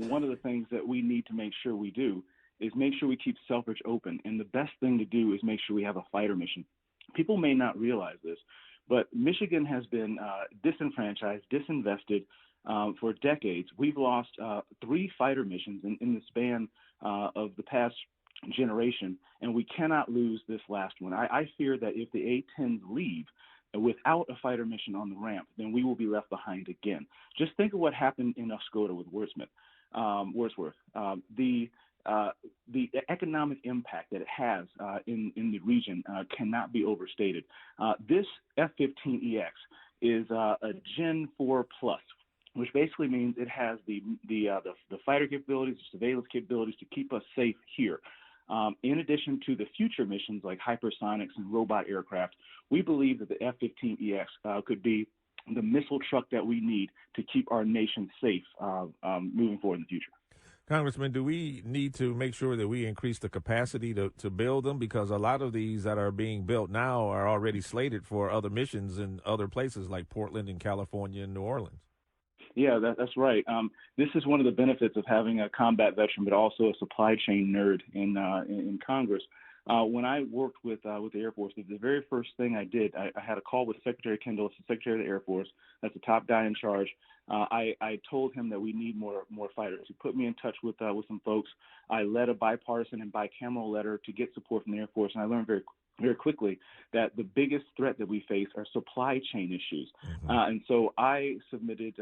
one of the things that we need to make sure we do is make sure we keep Selfridge open. And the best thing to do is make sure we have a fighter mission. People may not realize this, but Michigan has been disenfranchised, disinvested for decades. We've lost 3 fighter missions in the span of the past generation, and we cannot lose this last one. I fear that if the A-10s leave without a fighter mission on the ramp, then we will be left behind again. Just think of what happened in Oscoda with Wordsworth. The economic impact that it has in the region cannot be overstated. This F-15EX is a Gen 4 Plus, which basically means it has the fighter capabilities, the surveillance capabilities to keep us safe here. In addition to the future missions like hypersonics and robot aircraft, we believe that the F-15EX could be the missile truck that we need to keep our nation safe moving forward in the future. Congressman, do we need to make sure that we increase the capacity to build them? Because a lot of these that are being built now are already slated for other missions in other places like Portland and California and New Orleans. Yeah, that's right. This is one of the benefits of having a combat veteran, but also a supply chain nerd in Congress. When I worked with the Air Force, the very first thing I did, I had a call with Secretary Kendall, the Secretary of the Air Force. That's the top guy in charge. I told him that we need more fighters. He put me in touch with some folks. I led a bipartisan and bicameral letter to get support from the Air Force, and I learned very quickly that the biggest threat that we face are supply chain issues. And so I submitted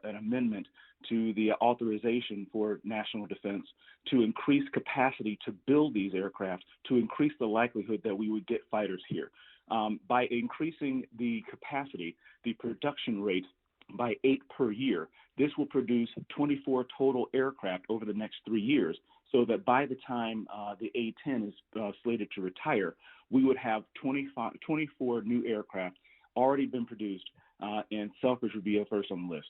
an amendment to the authorization for national defense to increase capacity to build these aircraft, to increase the likelihood that we would get fighters here. By increasing the capacity, the production rate by 8 per year, this will produce 24 total aircraft over the next 3 years, so that by the time the A-10 is slated to retire, we would have 24 new aircraft already been produced, and Selfridge would be first on the list.